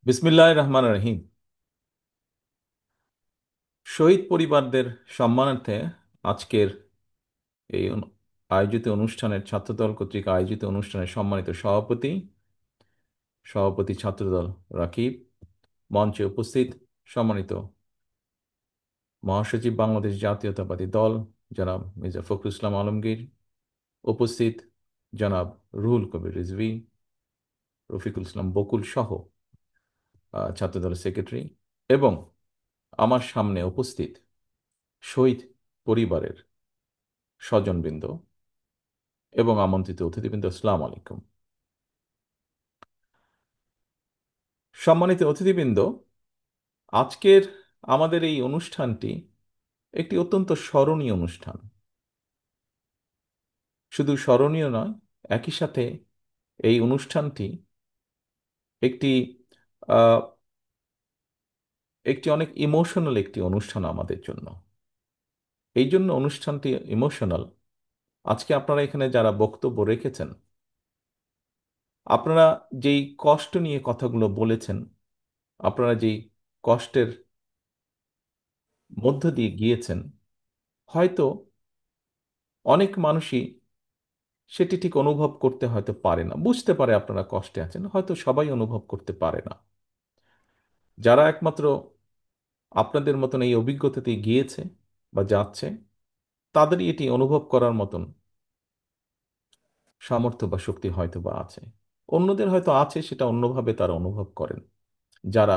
বিসমিল্লাহির রহমানির রহিম। শহীদ পরিবারদের সম্মানার্থে আজকের এই আয়োজিত অনুষ্ঠানের ছাত্রদল কর্তৃক আয়োজিত অনুষ্ঠানের সম্মানিত সভাপতি ছাত্রদল রাকিব, মঞ্চে উপস্থিত সম্মানিত মহাসচিব বাংলাদেশ জাতীয়তাবাদী দল জনাব মির্জা ফখরুল ইসলাম আলমগীর, উপস্থিত জনাব রুহুল কবির রিজভী, রফিকুল ইসলাম বকুল সহ ছাত্রদলের সেক্রেটারি, এবং আমার সামনে উপস্থিত শহীদ পরিবারের স্বজনবৃন্দ এবং আমন্ত্রিত অতিথিবৃন্দ, আসসালামু আলাইকুম। সম্মানিত অতিথিবৃন্দ, আজকের আমাদের এই অনুষ্ঠানটি একটি অত্যন্ত স্মরণীয় অনুষ্ঠান। শুধু স্মরণীয় নয়, একই সাথে এই অনুষ্ঠানটি একটি আহ, একটি অনেক ইমোশনাল একটি অনুষ্ঠান আমাদের জন্য। এই জন্য অনুষ্ঠানটি ইমোশনাল। আজকে আপনারা এখানে যারা বক্তব্য রেখেছেন, আপনারা যেই কষ্ট নিয়ে কথাগুলো বলেছেন, আপনারা যেই কষ্টের মধ্য দিয়ে গিয়েছেন, হয়তো অনেক মানুষই সেটি ঠিক অনুভব করতে হয়তো পারে না, বুঝতে পারে আপনারা কষ্টে আছেন, হয়তো সবাই অনুভব করতে পারে না। যারা একমাত্র আপনাদের মতন এই অভিজ্ঞতাতে গিয়েছে বা যাচ্ছে, তাদেরই এটি অনুভব করার মতন সামর্থ্য বা শক্তি হয়তো বা আছে। অন্যদের হয়তো আছে, সেটা অন্যভাবে তারা অনুভব করেন, যারা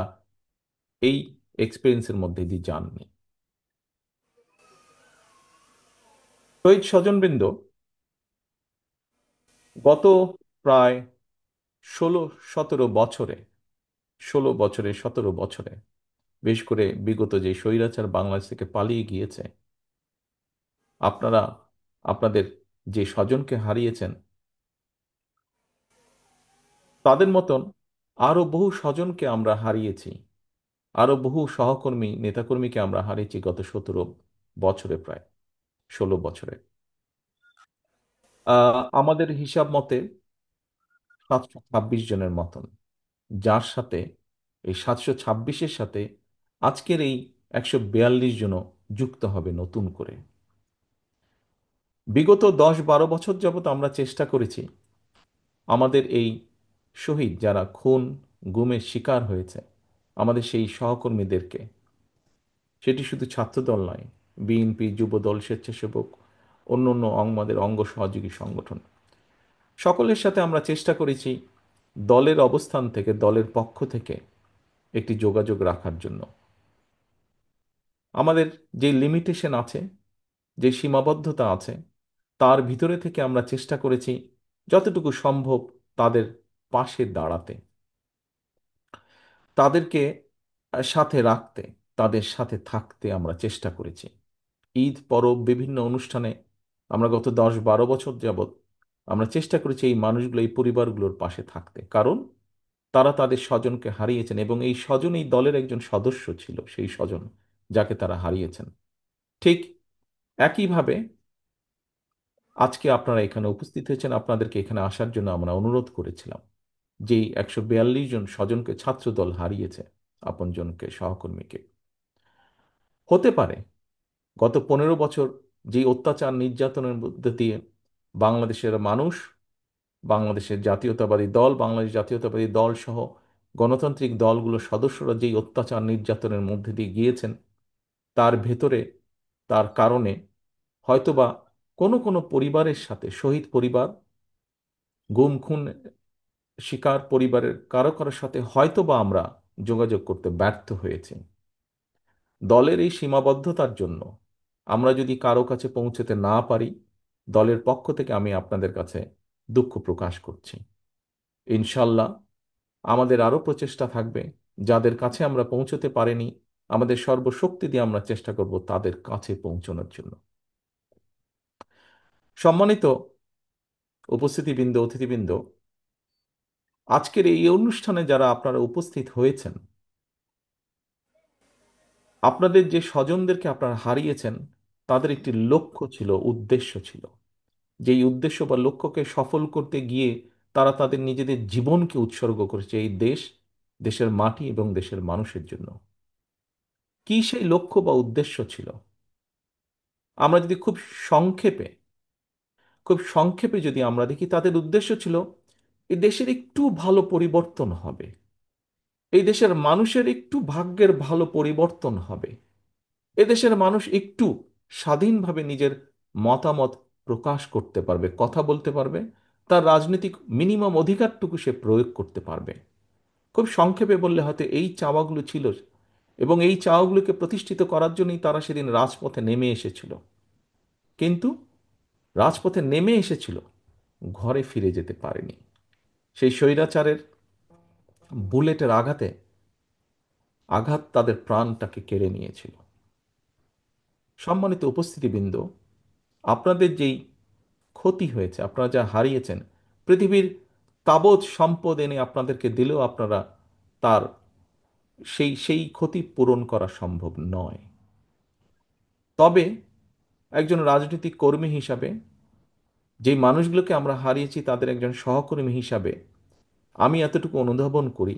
এই এক্সপিরিয়েন্সের মধ্যে দিয়ে যাননি। শহীদ স্বজনবৃন্দ, গত প্রায় 16-17 বছরে, 16 বছরে 17 বছরে, বিশেষ করে বিগত যে স্বৈরাচার বাংলাদেশ থেকে পালিয়ে গিয়েছে, আপনারা আপনাদের যে স্বজনকে হারিয়েছেন, তাদের মতন আরো বহু স্বজনকে আমরা হারিয়েছি, আরো বহু সহকর্মী নেতাকর্মীকে আমরা হারিয়েছি গত 17 বছরে, প্রায় 16 বছরে। আমাদের হিসাব মতে 726 জনের মতন, যার সাথে এই 726-এর সাথে আজকের এই 142 জনও যুক্ত হবে নতুন করে। বিগত 10-12 বছর যাবৎ আমরা চেষ্টা করেছি আমাদের এই শহীদ যারা খুন গুমের শিকার হয়েছে, আমাদের সেই সহকর্মীদেরকে, সেটি শুধু ছাত্রদল নয়, বিএনপি, যুবদল, স্বেচ্ছাসেবক, অন্য অন্য আমাদের অঙ্গ সহযোগী সংগঠন, সকলের সাথে আমরা চেষ্টা করেছি দলের অবস্থান থেকে, দলের পক্ষ থেকে একটি যোগাযোগ রাখার জন্য। আমাদের যে লিমিটেশন আছে, যে সীমাবদ্ধতা আছে, তার ভিতরে থেকে আমরা চেষ্টা করেছি যতটুকু সম্ভব তাদের পাশে দাঁড়াতে, তাদেরকে সাথে রাখতে, তাদের সাথে থাকতে আমরা চেষ্টা করেছি। ঈদ পরব বিভিন্ন অনুষ্ঠানে আমরা গত 10-12 বছর যাবৎ আমরা চেষ্টা করেছি এই মানুষগুলো, এই পরিবারগুলোর পাশে থাকতে, কারণ তারা তাদের স্বজনকে হারিয়েছেন এবং এই স্বজন এই দলের একজন সদস্য ছিল, সেই স্বজন যাকে তারা হারিয়েছেন। ঠিক একইভাবে আজকে আপনারা এখানে উপস্থিত হয়েছেন, আপনাদেরকে এখানে আসার জন্য আমরা অনুরোধ করেছিলাম। যেই 142 জন স্বজনকে ছাত্রদল হারিয়েছে, আপনজনকে, সহকর্মীকে, হতে পারে গত 15 বছর যে অত্যাচার নির্যাতনের মধ্যে দিয়ে বাংলাদেশের মানুষ, বাংলাদেশের জাতীয়তাবাদী দল, বাংলাদেশ জাতীয়তাবাদী দল সহ গণতান্ত্রিক দলগুলোর সদস্যরা যেই অত্যাচার নির্যাতনের মধ্যে দিয়ে গিয়েছেন, তার ভেতরে, তার কারণে হয়তোবা কোনো কোনো পরিবারের সাথে, শহীদ পরিবার, গুম খুন শিকার পরিবারের কারো কারোর সাথে হয়তোবা আমরা যোগাযোগ করতে ব্যর্থ হয়েছি। দলের এই সীমাবদ্ধতার জন্য আমরা যদি কারো কাছে পৌঁছতে না পারি, দলের পক্ষ থেকে আমি আপনাদের কাছে দুঃখ প্রকাশ করছি। ইনশাল্লাহ আমাদের আরো প্রচেষ্টা থাকবে, যাদের কাছে আমরা পৌঁছতে পারিনি আমাদের সর্বশক্তি দিয়ে আমরা চেষ্টা করব তাদের কাছে পৌঁছানোর জন্য। সম্মানিত উপস্থিতিবৃন্দ, অতিথিবৃন্দ, আজকের এই অনুষ্ঠানে যারা আপনারা উপস্থিত হয়েছেন, আপনাদের যে স্বজনদেরকে আপনারা হারিয়েছেন, তাদের একটি লক্ষ্য ছিল, উদ্দেশ্য ছিল। যেই উদ্দেশ্য বা লক্ষ্যকে সফল করতে গিয়ে তারা তাদের নিজেদের জীবনকে উৎসর্গ করেছে এই দেশ দেশের মাটি এবং দেশের মানুষের জন্য। কি সেই লক্ষ্য বা উদ্দেশ্য ছিল? আমরা যদি সংক্ষেপে খুব সংক্ষেপে যদি আমরা দেখি, তাদের উদ্দেশ্য ছিল এই দেশের একটু ভালো পরিবর্তন হবে, এই দেশের মানুষের একটু ভাগ্যের ভালো পরিবর্তন হবে, এদেশের মানুষ একটু স্বাধীনভাবে নিজের মতামত প্রকাশ করতে পারবে, কথা বলতে পারবে, তার রাজনৈতিক মিনিমাম অধিকারটুকু সে প্রয়োগ করতে পারবে। খুব সংক্ষেপে বললে হয়তো এই চাওয়াগুলো ছিল, এবং এই চাওয়াগুলোকে প্রতিষ্ঠিত করার জন্যই তারা সেদিন রাজপথে নেমে এসেছিল। কিন্তু রাজপথে নেমে এসেছিল, ঘরে ফিরে যেতে পারেনি। সেই স্বৈরাচারের বুলেটের আঘাত তাদের প্রাণটাকে কেড়ে নিয়েছিল। সম্মানিত উপস্থিতিবৃন্দ, আপনাদের যেই ক্ষতি হয়েছে, আপনারা যা হারিয়েছেন, পৃথিবীর তাবৎ সম্পদ এনে আপনাদেরকে দিলেও আপনারা তার সেই সেই ক্ষতি পূরণ করা সম্ভব নয়। তবে একজন রাজনৈতিক কর্মী হিসাবে, যেই মানুষগুলোকে আমরা হারিয়েছি তাদের একজন সহকর্মী হিসাবে, আমি এতটুকু অনুধাবন করি,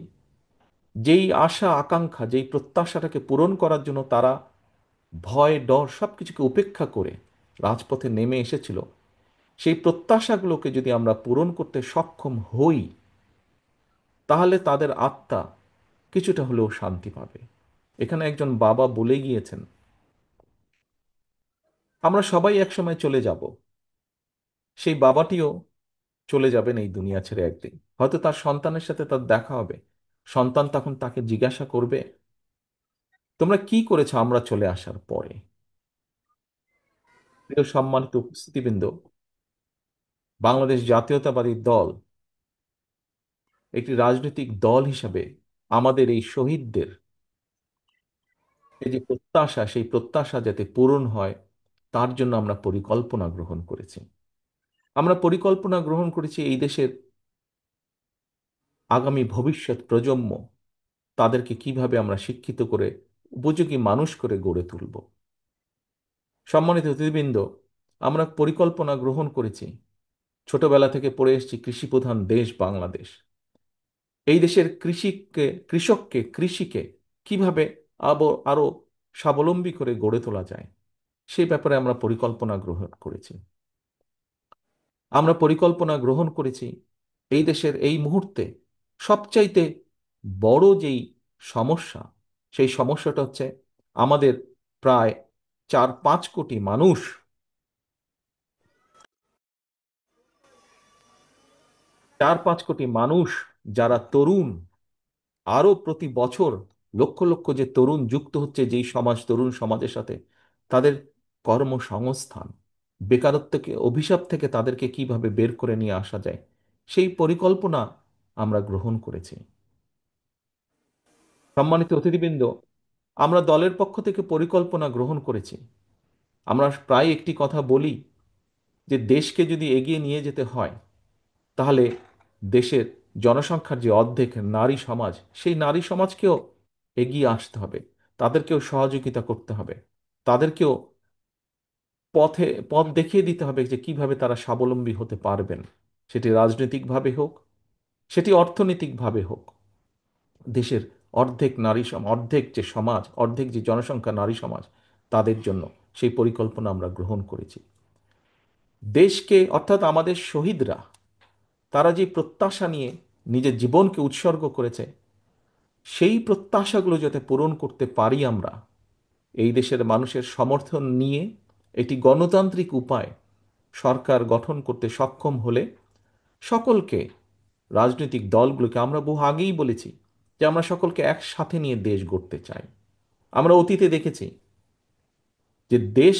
যেই আশা আকাঙ্ক্ষা, যেই প্রত্যাশাটাকে পূরণ করার জন্য তারা ভয় ডর সবকিছুকে উপেক্ষা করে রাজপথে নেমে এসেছিল, সেই প্রত্যাশাগুলোকে যদি আমরা পূরণ করতে সক্ষম হই, তাহলে তাদের আত্মা কিছুটা হলেও শান্তি পাবে। এখানে একজন বাবা বলে গিয়েছেন, আমরা সবাই একসময় চলে যাব, সেই বাবাটিও চলে যাবেন এই দুনিয়া ছেড়ে একদিন। হয়তো তার সন্তানের সাথে তার দেখা হবে, সন্তান তখন তাকে জিজ্ঞাসা করবে, তোমরা কি করেছো আমরা চলে আসার পরে? প্রিয় সম্মানিত উপস্থিতিবৃন্দ, বাংলাদেশ জাতীয়তাবাদী দল একটি রাজনৈতিক দল হিসাবে আমাদের এই শহীদদের এই যে প্রত্যাশা, সেই প্রত্যাশা যাতে পূরণ হয় তার জন্য আমরা পরিকল্পনা গ্রহণ করেছি। আমরা পরিকল্পনা গ্রহণ করেছি এই দেশের আগামী ভবিষ্যৎ প্রজন্ম, তাদেরকে কিভাবে আমরা শিক্ষিত করে উপযোগী মানুষ করে গড়ে তুলব। সম্মানিত অতিথিবৃন্দ, আমরা পরিকল্পনা গ্রহণ করেছি, ছোটবেলা থেকে পড়ে এসেছি কৃষিপ্রধান দেশ বাংলাদেশ। এই দেশের কৃষিকে কিভাবে আরো স্বাবলম্বী করে গড়ে তোলা যায়, সেই ব্যাপারে আমরা পরিকল্পনা গ্রহণ করেছি। আমরা পরিকল্পনা গ্রহণ করেছি এই দেশের এই মুহূর্তে সবচাইতে বড় যেই সমস্যা, সেই সমস্যাটা হচ্ছে আমাদের প্রায় 4-5 কোটি মানুষ, 4-5 কোটি মানুষ যারা তরুণ, আরো প্রতি বছর লক্ষ লক্ষ যে তরুণ যুক্ত হচ্ছে যেই তরুণ সমাজের সাথে, তাদের কর্মসংস্থান, বেকারত্বকে অভিশাপ থেকে তাদেরকে কিভাবে বের করে নিয়ে আসা যায়, সেই পরিকল্পনা আমরা গ্রহণ করেছি। সম্মানিত অতিথিবৃন্দ, আমরা দলের পক্ষ থেকে পরিকল্পনা গ্রহণ করেছি। আমরা প্রায় একটি কথা বলি, যে দেশকে যদি এগিয়ে নিয়ে যেতে হয়, তাহলে দেশের জনসংখ্যার যে অর্ধেক নারী সমাজ, সেই নারী সমাজকেও এগিয়ে আসতে হবে, তাদেরকেও সহযোগিতা করতে হবে, তাদেরকেও পথ দেখিয়ে দিতে হবে যে কিভাবে তারা স্বাবলম্বী হতে পারবেন। সেটি রাজনৈতিকভাবে হোক, সেটি অর্থনৈতিকভাবে হোক। দেশের অর্ধেক যে সমাজ, অর্ধেক যে জনসংখ্যা নারী সমাজ, তাদের জন্য সেই পরিকল্পনা আমরা গ্রহণ করেছি। দেশকে, অর্থাৎ আমাদের শহীদরা, তারা যে প্রত্যাশা নিয়ে নিজের জীবনকে উৎসর্গ করেছে, সেই প্রত্যাশাগুলো যাতে পূরণ করতে পারি আমরা, এই দেশের মানুষের সমর্থন নিয়ে একটি গণতান্ত্রিক উপায় সরকার গঠন করতে সক্ষম হলে, সকলকে, রাজনৈতিক দলগুলোকে আমরা বহু আগেই বলেছি যে আমরা সকলকে একসাথে নিয়ে দেশ গড়তে চাই। আমরা অতীতে দেখেছি যে দেশ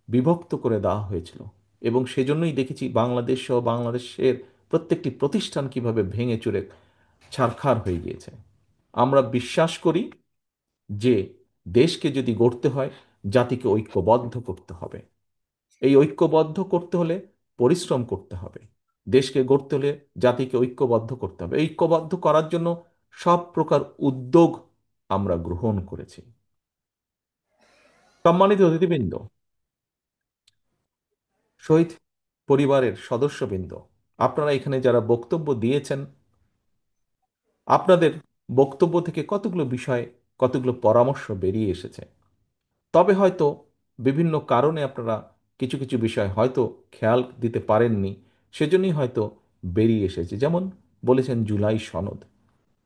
বিভক্ত করে দেওয়া হয়েছিল, এবং সেজন্যই দেখেছি বাংলাদেশ সহ বাংলাদেশের প্রত্যেকটি প্রতিষ্ঠান কিভাবে ভেঙে চুরে ছারখার হয়ে গিয়েছে। আমরা বিশ্বাস করি যে দেশকে যদি গড়তে হয়, জাতিকে ঐক্যবদ্ধ করতে হবে। এই ঐক্যবদ্ধ করতে হলে পরিশ্রম করতে হবে। দেশকে গড়তে হলে জাতিকে ঐক্যবদ্ধ করতে হবে। এই ঐক্যবদ্ধ করার জন্য সব প্রকার উদ্যোগ আমরা গ্রহণ করেছি। সম্মানিত অতিথিবৃন্দ, শহীদ পরিবারের সদস্যবৃন্দ, আপনারা এখানে যারা বক্তব্য দিয়েছেন, আপনাদের বক্তব্য থেকে কতগুলো বিষয়, কতগুলো পরামর্শ বেরিয়ে এসেছে। তবে হয়তো বিভিন্ন কারণে আপনারা কিছু কিছু বিষয় হয়তো খেয়াল দিতে পারেননি, সেজন্যই হয়তো বেরিয়ে এসেছে। যেমন বলেছেন জুলাই সনদ,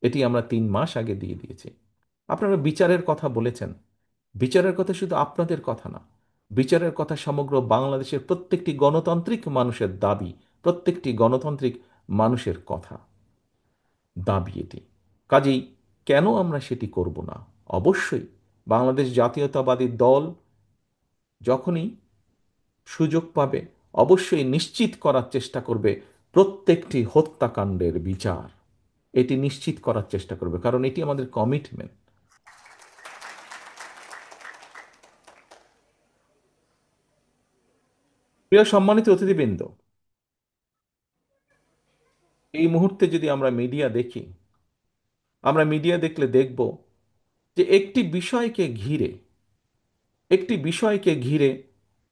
এটি আমরা 3 মাস আগে দিয়ে দিয়েছি। আপনারা বিচারের কথা বলেছেন, বিচারের কথা শুধু আপনাদের কথা না, বিচারের কথা সমগ্র বাংলাদেশের প্রত্যেকটি গণতান্ত্রিক মানুষের দাবি, প্রত্যেকটি গণতান্ত্রিক মানুষের কথা, দাবি এটি। কাজেই কেন আমরা সেটি করব না? অবশ্যই বাংলাদেশ জাতীয়তাবাদী দল যখনই সুযোগ পাবে অবশ্যই নিশ্চিত করার চেষ্টা করবে প্রত্যেকটি হত্যাকাণ্ডের বিচার। এটি নিশ্চিত করার চেষ্টা করবে, কারণ এটি আমাদের কমিটমেন্ট। প্রিয় সম্মানিত অতিথিবৃন্দ, এই মুহূর্তে যদি আমরা মিডিয়া দেখি, আমরা মিডিয়া দেখলে দেখব যে একটি বিষয়কে ঘিরে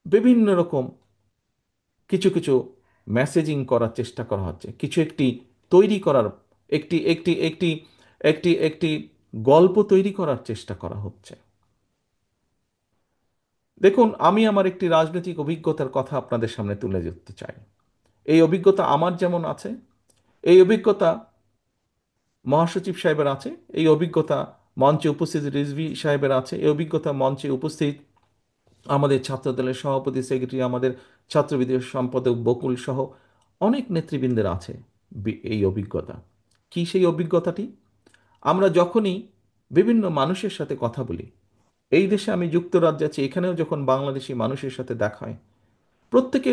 বিভিন্ন রকম কিছু কিছু মেসেজিং করার চেষ্টা করা হচ্ছে, কিছু একটি তৈরি করার, একটি একটি একটি একটি একটি গল্প তৈরি করার চেষ্টা করা হচ্ছে। দেখুন, আমি আমার একটি রাজনৈতিক অভিজ্ঞতার কথা আপনাদের সামনে তুলে ধরতে চাই। এই অভিজ্ঞতা আমার যেমন আছে, এই অভিজ্ঞতা মহাসচিব সাহেবের আছে, এই অভিজ্ঞতা মঞ্চে উপস্থিত রিজভী সাহেবের আছে, এই অভিজ্ঞতা মঞ্চে উপস্থিত আমাদের ছাত্রদলের সভাপতি, সেক্রেটারি, আমাদের ছাত্রবিদের সম্পাদক বকুল সহ অনেক নেতৃবৃন্দের আছে এই অভিজ্ঞতা। কি সেই অভিজ্ঞতাটি? আমরা যখনই বিভিন্ন মানুষের সাথে কথা বলি, এই দেশে আমি যুক্তরাজ্যে আছি, এখানেও যখন বাংলাদেশি মানুষের সাথে দেখা হয়, প্রত্যেকে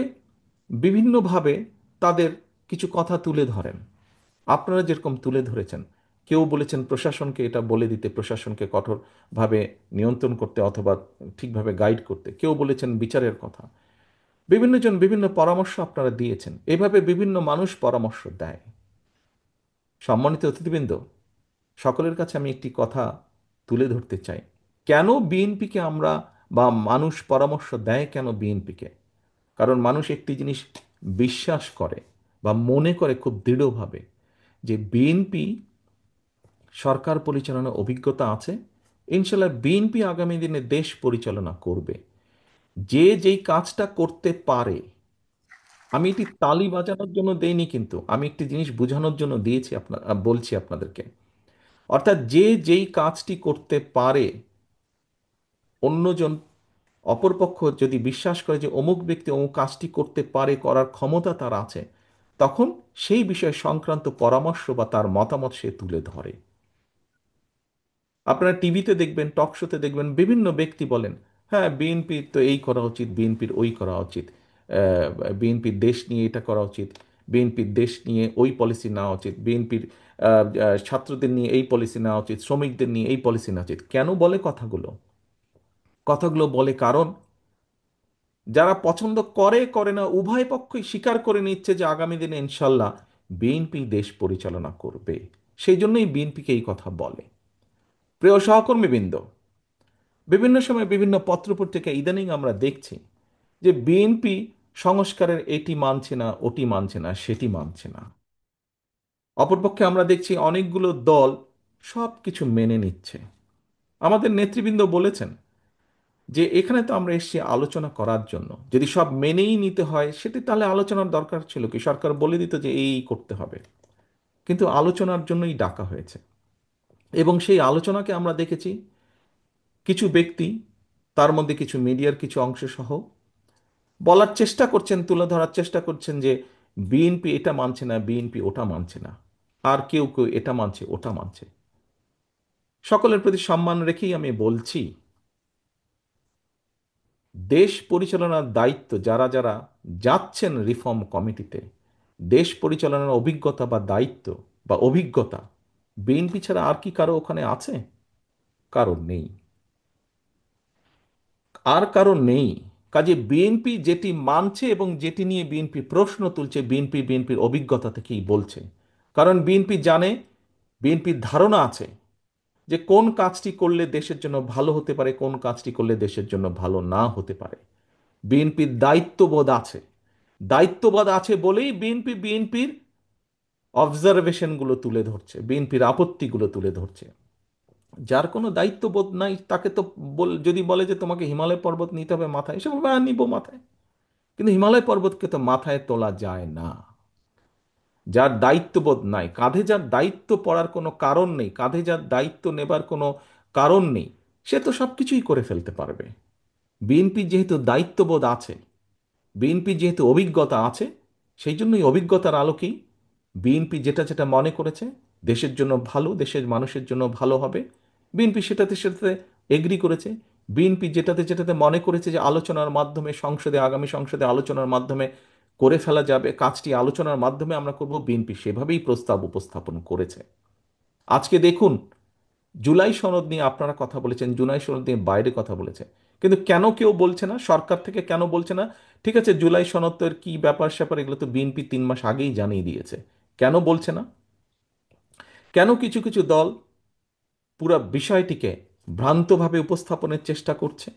বিভিন্নভাবে তাদের কিছু কথা তুলে ধরেন। আপনারা যেরকম তুলে ধরেছেন, কেউ বলেছেন প্রশাসনকে এটা বলে দিতে, প্রশাসনকে কঠোরভাবে নিয়ন্ত্রণ করতে অথবা ঠিকভাবে গাইড করতে, কেউ বলেছেন বিচারের কথা। বিভিন্ন জন বিভিন্ন পরামর্শ আপনারা দিয়েছেন, এভাবে বিভিন্ন মানুষ পরামর্শ দেয়। সম্মানিত অতিথিবৃন্দ, সকলের কাছে আমি একটি কথা তুলে ধরতে চাই। কেন বিএনপিকে আমরা, বা মানুষ পরামর্শ দেয় কেন বিএনপিকে? কারণ মানুষ একটি জিনিস বিশ্বাস করে বা মনে করে খুব দৃঢ়ভাবে, যে বিএনপি সরকার পরিচালনার অভিজ্ঞতা আছে, ইনশাল্লাহ বিএনপি আগামী দিনে দেশ পরিচালনা করবে। যে যেই কাজটা করতে পারে, আমি এটি তালি বাজানোর জন্য দেইনি, কিন্তু আমি একটি জিনিস বোঝানোর জন্য দিয়েছি, বলছি আপনাদেরকে। অর্থাৎ যে যেই কাজটি করতে পারে, অন্যজন, অপরপক্ষ যদি বিশ্বাস করে যে অমুক ব্যক্তি অমুক কাজটি করতে পারে, করার ক্ষমতা তার আছে, তখন সেই বিষয় সংক্রান্ত পরামর্শ বা তার মতামত সে তুলে ধরে। আপনারা টিভিতে দেখবেন, টক শোতে দেখবেন, বিভিন্ন ব্যক্তি বলেন, হ্যাঁ বিএনপির তো এই করা উচিত, বিএনপির ওই করা উচিত, বিএনপির দেশ নিয়ে এটা করা উচিত, বিএনপির দেশ নিয়ে ওই পলিসি নেওয়া উচিত, বিএনপির ছাত্রদের নিয়ে এই পলিসি নেওয়া উচিত, শ্রমিকদের নিয়ে এই পলিসি নেওয়া উচিত। কেন বলে কথাগুলো? কথাগুলো বলে কারণ যারা পছন্দ করে করে না উভয় পক্ষই স্বীকার করে নিচ্ছে যে আগামী দিনে ইনশাল্লাহ বিএনপি দেশ পরিচালনা করবে। সেই জন্যই বিএনপিকে এই কথা বলে। প্রিয় সহকর্মীবৃন্দ, বিভিন্ন সময় বিভিন্ন পত্রপত্রিকা ইদানিং আমরা দেখছি যে বিএনপি সংস্কারের এটি মানছে না, ওটি মানছে না, সেটি মানছে না। অপরপক্ষে আমরা দেখছি অনেকগুলো দল সব কিছু মেনে নিচ্ছে। আমাদের নেতৃবৃন্দ বলেছেন যে এখানে তো আমরা এসেছি আলোচনা করার জন্য, যদি সব মেনেই নিতে হয় সেটি তাহলে আলোচনার দরকার ছিল কি? সরকার বলে দিত যে এই করতে হবে। কিন্তু আলোচনার জন্যই ডাকা হয়েছে, এবং সেই আলোচনাকে আমরা দেখেছি কিছু ব্যক্তি, তার মধ্যে কিছু মিডিয়ার কিছু অংশ সহ, বলার চেষ্টা করছেন, তুলে ধরার চেষ্টা করছেন যে বিএনপি এটা মানছে না, বিএনপি ওটা মানছে না, আর কেউ কেউ এটা মানছে, ওটা মানছে। সকলের প্রতি সম্মান রেখেই আমি বলছি, দেশ পরিচালনার দায়িত্ব যারা যারা যাচ্ছেন রিফর্ম কমিটিতে, দেশ পরিচালনার অভিজ্ঞতা বা দায়িত্ব বা অভিজ্ঞতা বিএনপি ছাড়া আর কি কারো ওখানে আছে? কারণ নেই, আর কারো নেই। কাজে বিএনপি যেটি মানছে এবং যেটি নিয়ে বিএনপি প্রশ্ন তুলছে, বিএনপির অভিজ্ঞতা থেকেই বলছে। কারণ বিএনপি জানে, বিএনপির ধারণা আছে যে কোন কাজটি করলে দেশের জন্য ভালো হতে পারে, কোন কাজটি করলে দেশের জন্য ভালো না হতে পারে। বিএনপির দায়িত্ববোধ আছে, দায়িত্ববোধ আছে বলেই বিএনপির অবজারভেশনগুলো তুলে ধরছে, বিএনপির আপত্তিগুলো তুলে ধরছে। যার কোনো দায়িত্ববোধ নাই তাকে তো যদি বলে যে তোমাকে হিমালয় পর্বত নিতে হবে মাথায়, সে বলবে হ্যাঁ নিব মাথায়। কিন্তু হিমালয় পর্বতকে তো মাথায় তোলা যায় না। যার দায়িত্ববোধ নাই, কাঁধে যার দায়িত্ব পড়ার কোনো কারণ নেই, কাঁধে যার দায়িত্ব নেবার কোনো কারণ নেই, সে তো সব কিছুই করে ফেলতে পারবে। বিএনপির যেহেতু দায়িত্ববোধ আছে, বিএনপির যেহেতু অভিজ্ঞতা আছে, সেই জন্যই অভিজ্ঞতার আলোকেই বিএনপি যেটা যেটা মনে করেছে দেশের জন্য ভালো, দেশের মানুষের জন্য ভালো হবে, বিএনপি সেটাতে সেটাতে এগ্রি করেছে। বিএনপি যেটাতে যেটাতে মনে করেছে যে আলোচনার মাধ্যমে সংসদে, আগামী সংসদে আলোচনার মাধ্যমে করে ফেলা যাবে, কাজটি আলোচনার মাধ্যমে আমরা করব, বিএনপি সেভাবেই প্রস্তাব উপস্থাপন করেছে। আজকে দেখুন, জুলাই সনদ নিয়ে আপনারা কথা বলেছেন, জুলাই সনদ নিয়ে বাইরে কথা বলেছে, কিন্তু কেন কেউ বলছে না সরকার থেকে, কেন বলছে না? ঠিক আছে, জুলাই সনদ তো এর কি ব্যাপার স্যাপার এগুলো তো বিএনপি 3 মাস আগেই জানিয়ে দিয়েছে। কেন বলছে না? কেন কিছু কিছু দল পুরো বিষয়টিকে ভ্রান্তভাবে উপস্থাপনের চেষ্টা করছে?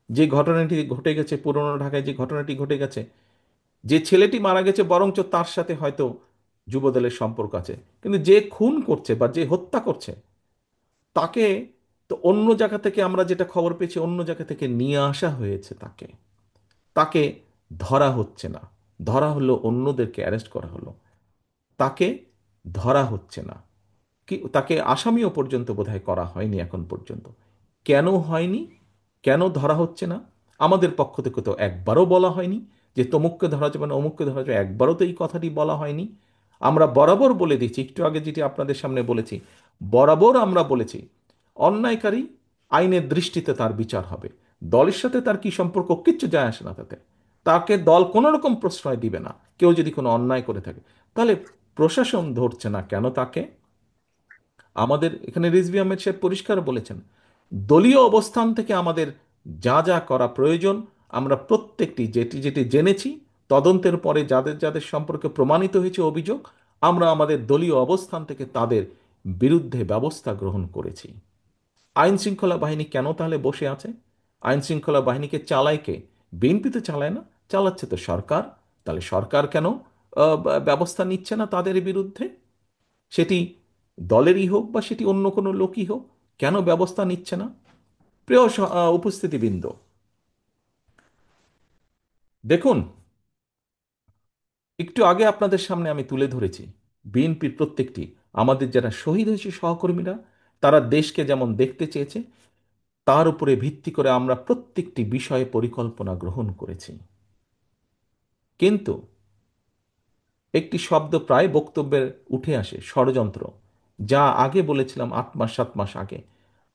যে ঘটনাটি ঘটে গেছে পুরনো ঢাকায়, যে ঘটনাটি ঘটে গেছে, যে ছেলেটি মারা গেছে বরঞ্চ তার সাথে হয়তো যুবদলের সম্পর্ক আছে, কিন্তু যে খুন করছে বা যে হত্যা করছে তাকে তো অন্য জায়গা থেকে, আমরা যেটা খবর পেয়েছি, অন্য জায়গা থেকে নিয়ে আসা হয়েছে তাকে। তাকে ধরা হচ্ছে না। ধরা হলো, অন্যদেরকে অ্যারেস্ট করা হলো, তাকে ধরা হচ্ছে না। কি তাকে আসামিও পর্যন্ত বোধহয় করা হয়নি এখন পর্যন্ত। কেন হয়নি? কেন ধরা হচ্ছে না? আমাদের পক্ষ থেকে তো একবারও বলা হয়নি যে তমুককে ধরা যাবে না, অমুককে ধরা যাবে, একবারও তো এই কথাটি বলা হয়নি। আমরা বরাবর বলে দিচ্ছি, একটু আগে যেটি আপনাদের সামনে বলেছি, বরাবর আমরা বলেছি অন্যায়কারী আইনের দৃষ্টিতে তার বিচার হবে। দলের সাথে তার কি সম্পর্ক, কিচ্ছু যায় আসে না তাতে। তাকে দল কোনো রকম প্রশ্রয় দিবে না। কেউ যদি কোনো অন্যায় করে থাকে, তাহলে প্রশাসন ধরছে না কেন তাকে? আমাদের এখানে রিজভী আহমেদ সাহেব পরিষ্কার বলেছেন, দলীয় অবস্থান থেকে আমাদের যা যা করা প্রয়োজন, আমরা প্রত্যেকটি যেটি যেটি জেনেছি, তদন্তের পরে যাদের যাদের সম্পর্কে প্রমাণিত হয়েছে অভিযোগ, আমরা আমাদের দলীয় অবস্থান থেকে তাদের বিরুদ্ধে ব্যবস্থা গ্রহণ করেছি। আইন শৃঙ্খলা বাহিনী কেন তাহলে বসে আছে? আইন শৃঙ্খলা বাহিনীকে চালায় কে? বিএনপি তো চালায় না, চালাচ্ছে তো সরকার। তাহলে সরকার কেন ব্যবস্থা নিচ্ছে না তাদের বিরুদ্ধে? সেটি দলেরই হোক বা সেটি অন্য কোনো লোকই হোক, কেন ব্যবস্থা নিচ্ছে না? প্রিয় উপস্থিতিবৃন্দ, দেখুন, একটু আগে আপনাদের সামনে আমি তুলে ধরেছি বিএনপির প্রত্যেকটি, আমাদের যারা শহীদ হয়েছে সহকর্মীরা, তারা দেশকে যেমন দেখতে চেয়েছে, তার উপরে ভিত্তি করে আমরা প্রত্যেকটি বিষয়ে পরিকল্পনা গ্রহণ করেছি। কিন্তু একটি শব্দ প্রায় বক্তব্যে উঠে আসে, ষড়যন্ত্র। যা আগে বলেছিলাম 8 মাস 7 মাস আগে,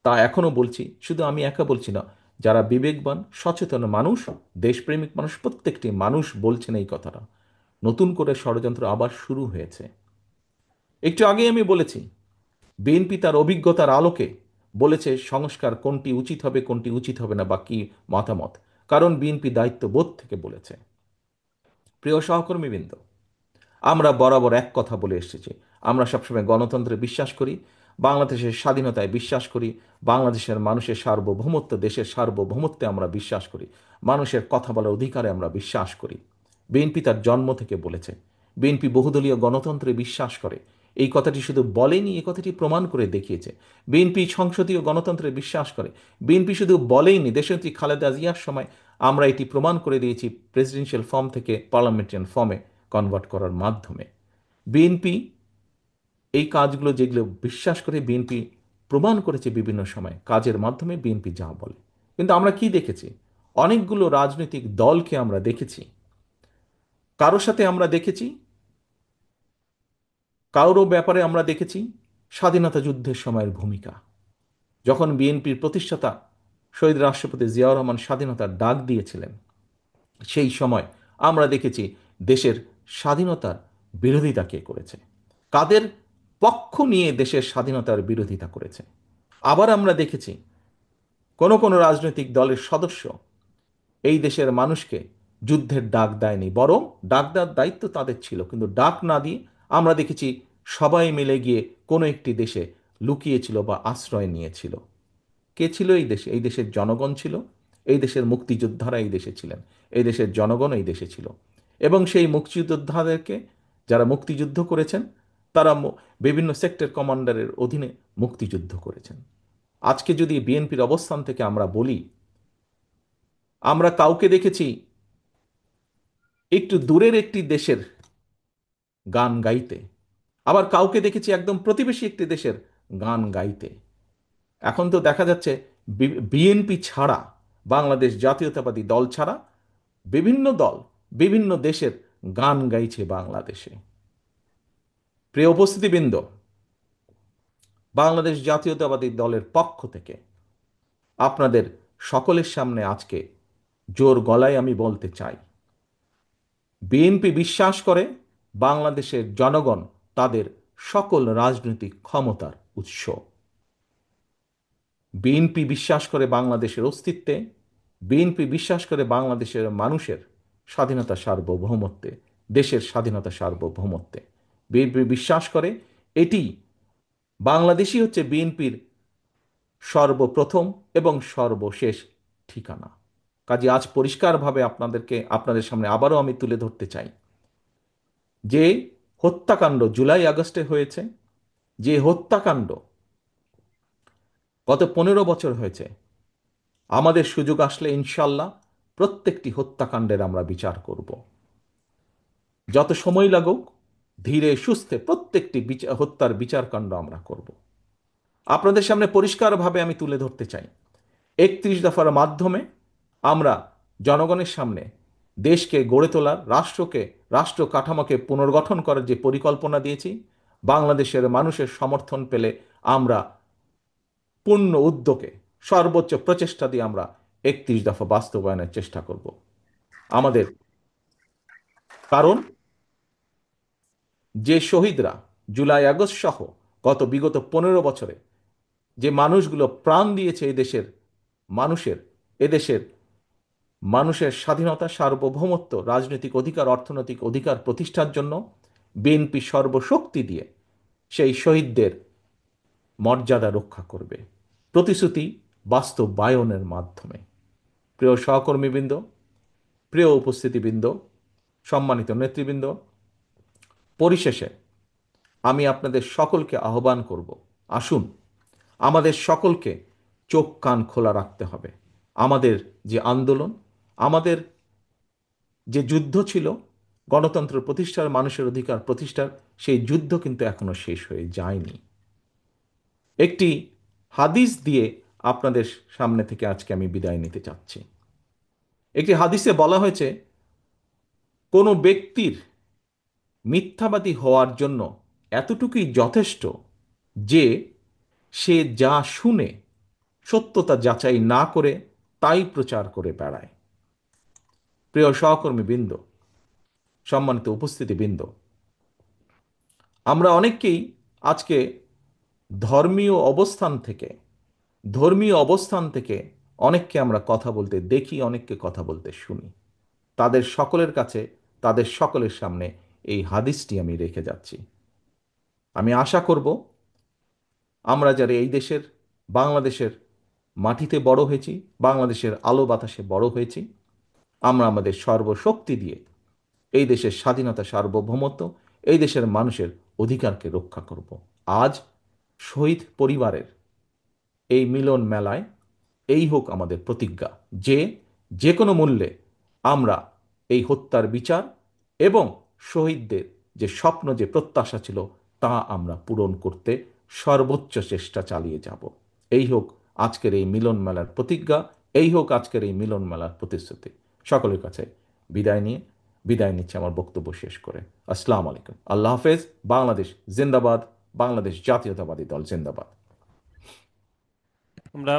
তা এখনো বলছি। শুধু আমি একা বলছি না, যারা বিবেকবান সচেতন মানুষ, দেশপ্রেমিক মানুষ, প্রত্যেকটি মানুষ বলছেন এই কথাটা। নতুন করে ষড়যন্ত্র আবার শুরু হয়েছে। একটু আগে আমি বলেছি বিএনপি তার অভিজ্ঞতার আলোকে বলেছে সংস্কার কোনটি উচিত হবে, কোনটি উচিত হবে না, বা কি মতামত। কারণ বিএনপি দায়িত্ববোধ থেকে বলেছে। প্রিয় সহকর্মীবৃন্দ, আমরা বরাবর এক কথা বলে এসেছি, আমরা সবসময় গণতন্ত্রে বিশ্বাস করি, বাংলাদেশের স্বাধীনতায় বিশ্বাস করি, বাংলাদেশের মানুষের সার্বভৌমত্ব, দেশের সার্বভৌমত্বে আমরা বিশ্বাস করি, মানুষের কথা বলার অধিকারে আমরা বিশ্বাস করি। বিএনপি তার জন্ম থেকে বলেছে, বিএনপি বহুদলীয় গণতন্ত্রে বিশ্বাস করে। এই কথাটি শুধু বলেনি, এই কথাটি প্রমাণ করে দেখিয়েছে। বিএনপি সংসদীয় গণতন্ত্রে বিশ্বাস করে। বিএনপি শুধু বলেইনি, দেশনেত্রী খালেদা জিয়ার সময় আমরা এটি প্রমাণ করে দিয়েছি প্রেসিডেন্সিয়াল ফর্ম থেকে পার্লামেন্টারিয়ান ফর্মে কনভার্ট করার মাধ্যমে। বিএনপি এই কাজগুলো যেগুলো বিশ্বাস করে, বিএনপি প্রমাণ করেছে বিভিন্ন সময় কাজের মাধ্যমে বিএনপি যা বলে। কিন্তু আমরা কি দেখেছি? অনেকগুলো রাজনৈতিক দলকে আমরা দেখেছি, কারো সাথে আমরা দেখেছি, কারো ব্যাপারে আমরা দেখেছি স্বাধীনতা যুদ্ধের সময়ের ভূমিকা। যখন বিএনপির প্রতিষ্ঠাতা শহীদ রাষ্ট্রপতি জিয়াউর রহমান স্বাধীনতার ডাক দিয়েছিলেন, সেই সময় আমরা দেখেছি দেশের স্বাধীনতার বিরোধিতা কে করেছে, কাদের পক্ষ নিয়ে দেশের স্বাধীনতার বিরোধিতা করেছে। আবার আমরা দেখেছি কোন কোন রাজনৈতিক দলের সদস্য এই দেশের মানুষকে যুদ্ধের ডাক দেয়নি, বরং ডাক দেওয়ার দায়িত্ব তাদের ছিল, কিন্তু ডাক না দিয়ে আমরা দেখেছি সবাই মিলে গিয়ে কোনো একটি দেশে লুকিয়েছিল বা আশ্রয় নিয়েছিল। কে ছিল এই দেশে? এই দেশের জনগণ ছিল। এই দেশের মুক্তিযোদ্ধারা এই দেশে ছিলেন। এই দেশের জনগণ এই দেশে ছিল। এবং সেই মুক্তিযোদ্ধাদেরকে, যারা মুক্তিযুদ্ধ করেছেন, তারা বিভিন্ন সেক্টর কমান্ডারের অধীনে মুক্তিযুদ্ধ করেছেন। আজকে যদি বিএনপির অবস্থান থেকে আমরা বলি, আমরা কাউকে দেখেছি একটু দূরের একটি দেশের গান গাইতে, আবার কাউকে দেখেছি একদম প্রতিবেশী একটি দেশের গান গাইতে। এখন তো দেখা যাচ্ছে বিএনপি ছাড়া, বাংলাদেশ জাতীয়তাবাদী দল ছাড়া বিভিন্ন দল বিভিন্ন দেশের গান গাইছে বাংলাদেশে। প্রিয় উপস্থিতিবৃন্দ, বাংলাদেশ জাতীয়তাবাদী দলের পক্ষ থেকে আপনাদের সকলের সামনে আজকে জোর গলায় আমি বলতে চাই, বিএনপি বিশ্বাস করে বাংলাদেশের জনগণ তাদের সকল রাজনৈতিক ক্ষমতার উৎস। বিএনপি বিশ্বাস করে বাংলাদেশের অস্তিত্বে, বিএনপি বিশ্বাস করে বাংলাদেশের মানুষের স্বাধীনতা সার্বভৌমত্বে, দেশের স্বাধীনতা সার্বভৌমত্বে। বিএনপি বিশ্বাস করে এটি, বাংলাদেশই হচ্ছে বিএনপির সর্বপ্রথম এবং সর্বশেষ ঠিকানা। কাজে আজ পরিষ্কারভাবে আপনাদের সামনে আবারও আমি তুলে ধরতে চাই যে হত্যাকাণ্ড জুলাই আগস্টে হয়েছে, যে হত্যাকাণ্ড গত 15 বছর হয়েছে, আমাদের সুযোগ আসলে ইনশাল্লাহ প্রত্যেকটি হত্যাকাণ্ডের আমরা বিচার করব। যত সময় লাগুক, ধীরে সুস্থে প্রত্যেকটি হত্যার বিচারকাণ্ড আমরা করব। আপনাদের সামনে পরিষ্কারভাবে আমি তুলে ধরতে চাই, 31 দফার মাধ্যমে আমরা জনগণের সামনে দেশকে গড়ে তোলার, রাষ্ট্র কাঠামোকে পুনর্গঠন করার যে পরিকল্পনা দিয়েছি, বাংলাদেশের মানুষের সমর্থন পেলে আমরা পূর্ণ উদ্যোগে সর্বোচ্চ প্রচেষ্টা দিয়ে আমরা 31 দফা বাস্তবায়নের চেষ্টা করব। আমাদের কারণ, যে শহীদরা জুলাই আগস্ট সহ বিগত 15 বছরে যে মানুষগুলো প্রাণ দিয়েছে এদেশের মানুষের স্বাধীনতা, সার্বভৌমত্ব, রাজনৈতিক অধিকার, অর্থনৈতিক অধিকার প্রতিষ্ঠার জন্য বিএনপি সর্বশক্তি দিয়ে সেই শহীদদের মর্যাদা রক্ষা করবে, প্রতিশ্রুতি বাস্তবায়নের মাধ্যমে। প্রিয় সহকর্মীবৃন্দ, প্রিয় উপস্থিতিবৃন্দ, সম্মানিত নেতৃবৃন্দ, পরিশেষে আমি আপনাদের সকলকে আহ্বান করব, আসুন আমাদের সকলকে চোখ কান খোলা রাখতে হবে। আমাদের যে আন্দোলন, আমাদের যে যুদ্ধ ছিল গণতন্ত্র প্রতিষ্ঠার, মানুষের অধিকার প্রতিষ্ঠার, সেই যুদ্ধ কিন্তু এখনো শেষ হয়ে যায়নি। একটি হাদিস দিয়ে আপনাদের সামনে থেকে আজকে আমি বিদায় নিতে চাচ্ছি। একটি হাদিসে বলা হয়েছে, কোনো ব্যক্তির মিথ্যাবাদী হওয়ার জন্য এতটুকুই যথেষ্ট যে সে যা শুনে সত্যতা যাচাই না করে তাই প্রচার করে বেড়ায়। প্রিয় সহকর্মীবৃন্দ, সম্মানিত উপস্থিতিবৃন্দ, আমরা অনেককেই আজকে ধর্মীয় অবস্থান থেকে অনেককে আমরা কথা বলতে দেখি, অনেককে কথা বলতে শুনি। তাদের সকলের কাছে, তাদের সকলের সামনে এই হাদিসটি আমি রেখে যাচ্ছি। আমি আশা করব আমরা যারা এই দেশের, বাংলাদেশের মাটিতে বড় হয়েছি, বাংলাদেশের আলো বাতাসে বড় হয়েছি, আমরা আমাদের সর্বশক্তি দিয়ে এই দেশের স্বাধীনতা, সার্বভৌমত্ব, এই দেশের মানুষের অধিকারকে রক্ষা করব। আজ শহীদ পরিবারের এই মিলন মেলায় এই হোক আমাদের প্রতিজ্ঞা যে যে কোনো মূল্যে আমরা এই হত্যার বিচার এবং শহীদদের যে স্বপ্ন, যে প্রত্যাশা ছিল, তা আমরা পূরণ করতে সর্বোচ্চ চেষ্টা চালিয়ে যাব। এই হোক আজকের এই মিলন মেলার প্রতিজ্ঞা, এই হোক আজকের এই মিলন মেলার প্রতিশ্রুতি। সকলের কাছে বিদায় নিচ্ছে আমার বক্তব্য শেষ করে। আসসালামু আলাইকুম, আল্লাহ হাফেজ। বাংলাদেশ জিন্দাবাদ, বাংলাদেশ জাতীয়তাবাদী দল জিন্দাবাদ। আমরা